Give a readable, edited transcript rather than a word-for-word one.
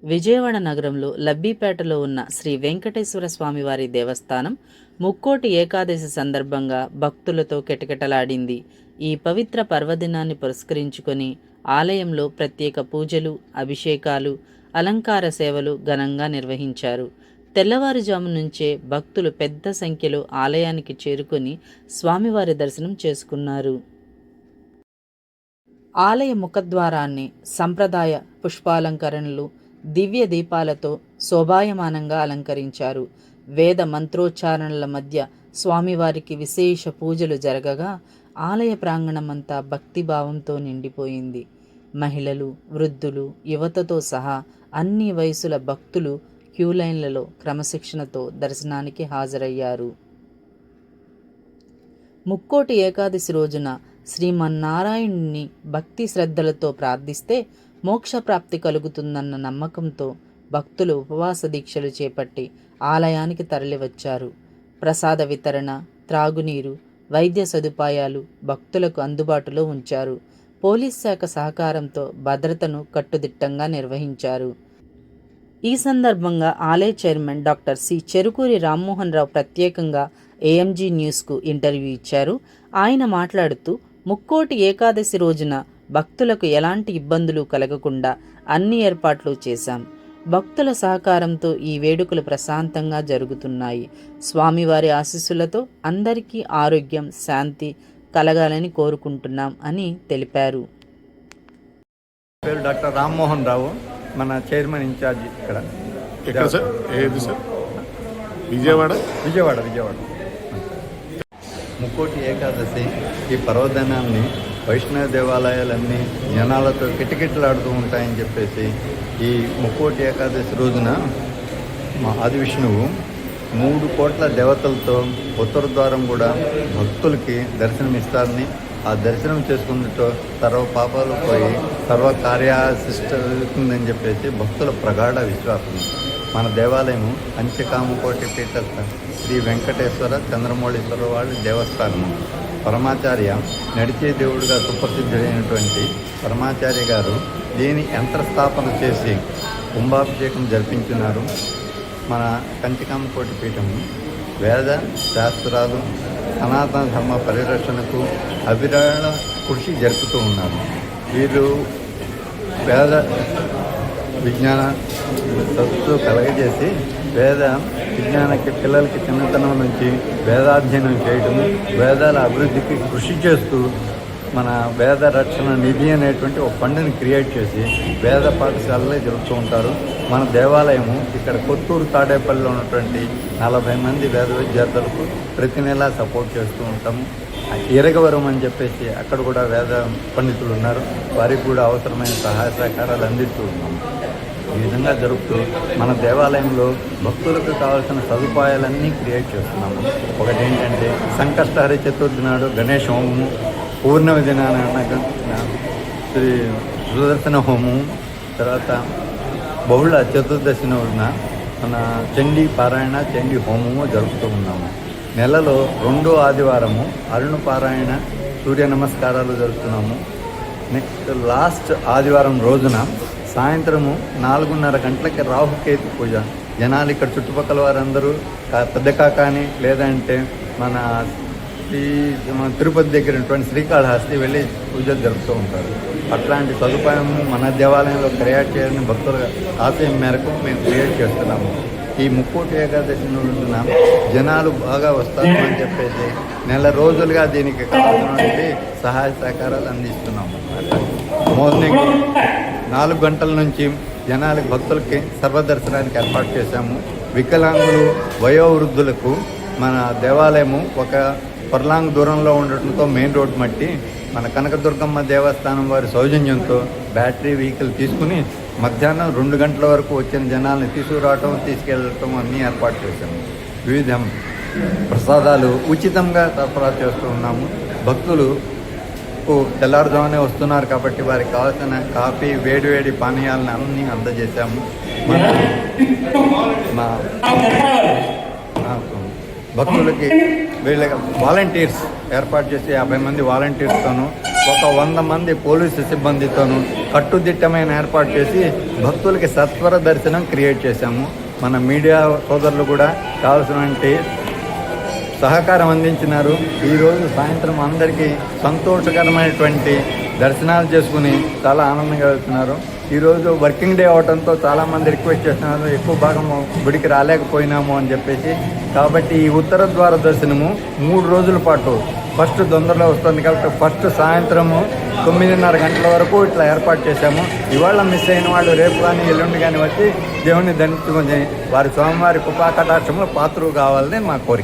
విజయవాడ నగరంలో లబ్బీపేటలో ఉన్న శ్రీ వెంకటేశ్వర స్వామివారి దేవస్థానం ముక్కోటి ఏకాదశి సందర్భంగా భక్తులతో కిటకిటలాడింది. ఈ పవిత్ర పర్వదినాన్ని పురస్కరించుకొని ఆలయంలో ప్రత్యేక పూజలు, అభిషేకాలు, అలంకార సేవలు ఘనంగా నిర్వహించారు. తెల్లవారుజాము నుంచే భక్తులు పెద్ద సంఖ్యలో ఆలయానికి చేరుకొని స్వామివారి దర్శనం చేసుకున్నారు. ఆలయ ముఖద్వారాన్ని సంప్రదాయ పుష్పాలంకరణలు, దివ్య దీపాలతో శోభాయమానంగా అలంకరించారు. వేద మంత్రోచ్చారణల మధ్య స్వామివారికి విశేష పూజలు జరగగా ఆలయ ప్రాంగణమంతా భక్తిభావంతో నిండిపోయింది. మహిళలు, వృద్ధులు, యువతతో సహా అన్ని వయసుల భక్తులు క్యూలైన్లలో క్రమశిక్షణతో దర్శనానికి హాజరయ్యారు. ముక్కోటి ఏకాదశి రోజున శ్రీమన్నారాయణుని భక్తి శ్రద్ధలతో ప్రార్థిస్తే మోక్షప్రాప్తి కలుగుతుందన్న నమ్మకంతో భక్తులు ఉపవాస దీక్షలు చేపట్టి ఆలయానికి తరలివచ్చారు. ప్రసాద వితరణ, త్రాగునీరు, వైద్య సదుపాయాలు భక్తులకు అందుబాటులో ఉంచారు. పోలీస్ శాఖ సహకారంతో భద్రతను కట్టుదిట్టంగా నిర్వహించారు. ఈ సందర్భంగా ఆలయ chairman doctor C Cherukuri Rammohan Rao ప్రత్యేకంగా ఏఎంజీ న్యూస్కు ఇంటర్వ్యూ ఇచ్చారు. ఆయన మాట్లాడుతూ, ముక్కోటి ఏకాదశి రోజున భక్తులకు ఎలాంటి ఇబ్బందులు కలగకుండా అన్ని ఏర్పాట్లు చేశాం. భక్తుల సహకారంతో ఈ వేడుకలు ప్రశాంతంగా జరుగుతున్నాయి. స్వామివారి ఆశీస్సులతో అందరికీ ఆరోగ్యం, శాంతి కలగాలని కోరుకుంటున్నాం అని తెలిపారు. పేరు డాక్టర్ రామ్మోహన్ రావు, మన చైర్మన్ ఇన్ఛార్జ్ ఇక్కడ సార్. ఏది సార్? విజయవాడ. ముక్కోటి ఏకాదశి ఈ పర్వదినాన్ని వైష్ణవ దేవాలయాలన్నీ జనాలతో కిటకిటలాడుతూ ఉంటాయని చెప్పేసి ఈ ముక్కోటి ఏకాదశి రోజున మా ఆది విష్ణువు 3 కోట్ల దేవతలతో ఉత్తర ద్వారం కూడా భక్తులకి దర్శనమిస్తారని, ఆ దర్శనం చేసుకున్నట్టు సర్వ పాపాలు పోయి సర్వ కార్యాసిస్తుందని చెప్పేసి భక్తుల ప్రగాఢ విశ్వాసం. మన దేవాలయము పంచకామకోటి పీఠస్థ శ్రీ వెంకటేశ్వర చంద్రమౌళీశ్వర వారి దేవస్థానము. పరమాచార్య నడిచే దేవుడిగా సుప్రసిద్ధుడైనటువంటి పరమాచార్య గారు దీని యంత్రస్థాపన చేసి కుంభాభిషేకం జరిపించున్నారు. మన కంచికామకోటి పీఠము వేద శాస్త్రాలు, సనాతన ధర్మ పరిరక్షణకు అవిరళ కృషి జరుపుతూ ఉన్నారు. వీరు వేద విజ్ఞాన సత్తు కలగజేసి వేద విజ్ఞానకి పిల్లలకి చిన్నతనం నుంచి వేదాధ్యయనం చేయడము, వేదాల అభివృద్ధికి కృషి చేస్తూ మన వేద రక్షణ నిధి అనేటువంటి ఒక ఫండ్ని క్రియేట్ చేసి వేద పాఠశాలలో జరుపుతూ ఉంటారు. మన దేవాలయము ఇక్కడ కొత్తూరు తాడేపల్లిలో ఉన్నటువంటి 40 మంది వేద విద్యార్థులకు ప్రతి నెలా సపోర్ట్ చేస్తూ ఉంటాము. ఇరగవరం అని చెప్పేసి అక్కడ కూడా వేద పండితులు ఉన్నారు, వారికి కూడా అవసరమైన సహాయ సహకారాలు అందిస్తూ ఉన్నాము. ఈ విధంగా జరుపుతూ మన దేవాలయంలో భక్తులకు కావాల్సిన సదుపాయాలన్నీ క్రియేట్ చేస్తున్నాము. ఒకటి ఏంటంటే సంకష్టహరి చతుర్థి నాడు గణేష్ హోమము, పూర్ణమి దినాన శ్రీ సుదర్శన హోమము, తర్వాత బహుళ చతుర్దశి రోజున మన చండీ పారాయణ, చండీ హోమము జరుపుతూ ఉన్నాము. నెలలో 2వ ఆదివారము అరుణ పారాయణ, సూర్య నమస్కారాలు జరుపుతున్నాము. నెక్స్ట్ లాస్ట్ ఆదివారం రోజున సాయంత్రము 4:30 గంటలకి రాహుకేతు పూజ. జనాలు ఇక్కడ చుట్టుపక్కల వారందరూ పెద్ద కాకాని లేదంటే మన తిరుపతి దగ్గర ఉన్నటువంటి శ్రీకాళహస్తి వెళ్ళి పూజలు జరుపుతూ ఉంటారు. అట్లాంటి సదుపాయం మన దేవాలయంలో క్రియేట్ చేయాలని భక్తుల ఆశయం మేరకు మేము క్రియేట్ చేస్తున్నాము. ఈ ముక్కోటి ఏకాదశి రోజున జనాలు బాగా వస్తారు అని చెప్పేసి నెల రోజులుగా దీనికి కావాల్సినటువంటి సహాయ సహకారాలు అందిస్తున్నాము. మార్నింగ్ 4 గంటల నుంచి జనాలకు భక్తులకి సర్వదర్శనానికి ఏర్పాటు చేశాము. వికలాంగులు, వయోవృద్ధులకు మన దేవాలయము ఒక పర్లాంగ్ దూరంలో ఉండటంతో మెయిన్ రోడ్ మట్టి మన కనకదుర్గమ్మ దేవస్థానం వారి సౌజన్యంతో బ్యాటరీ వెహికల్ తీసుకుని మధ్యాహ్నం 2 గంటల వరకు వచ్చిన జనాల్ని తీసుకురావటం, తీసుకెళ్ళటం అన్నీ ఏర్పాటు చేశాము. వివిధ ప్రసాదాలు ఉచితంగా సరఫరా చేస్తూ ఉన్నాము. భక్తులు తెల్లారుజామునే వస్తున్నారు కాబట్టి వారికి కావాల్సిన కాఫీ, వేడివేడి పానీయాలను అన్నీ అందజేశాము. మా భక్తులకి వీళ్ళ వాలంటీర్స్ ఏర్పాటు చేసి 50 మంది వాలంటీర్స్తోనూ ఒక 100 మంది పోలీసు సిబ్బందితోనూ కట్టుదిట్టమైన ఏర్పాటు చేసి భక్తులకి సత్వర దర్శనం క్రియేట్ చేశాము. మన మీడియా సోదరులు కూడా కావాల్సినటువంటి సహకారం అందించినారు. ఈరోజు సాయంత్రం అందరికీ సంతోషకరమైనటువంటి దర్శనాలు చేసుకుని చాలా ఆనందంగా వెళ్తున్నారు. ఈరోజు వర్కింగ్ డే అవడంతో చాలామంది రిక్వెస్ట్ చేస్తున్నారు, ఎక్కువ భాగం గుడికి రాలేకపోయినాము అని చెప్పేసి. కాబట్టి ఈ ఉత్తర ద్వార దర్శనము 3 రోజుల పాటు ఫస్ట్ తొందరలో వస్తుంది కాబట్టి ఫస్ట్ సాయంత్రము 9:30 గంటల వరకు ఇట్లా ఏర్పాటు చేశాము. ఇవాళ మిస్ అయిన వాళ్ళు రేపు కానీ ఎల్లుండి కానీ వచ్చి దేవుణ్ణి దర్శించుకొని వారి స్వామివారి కృపా కటాక్షంలో పాత్రలు కావాలని మా కోరిక.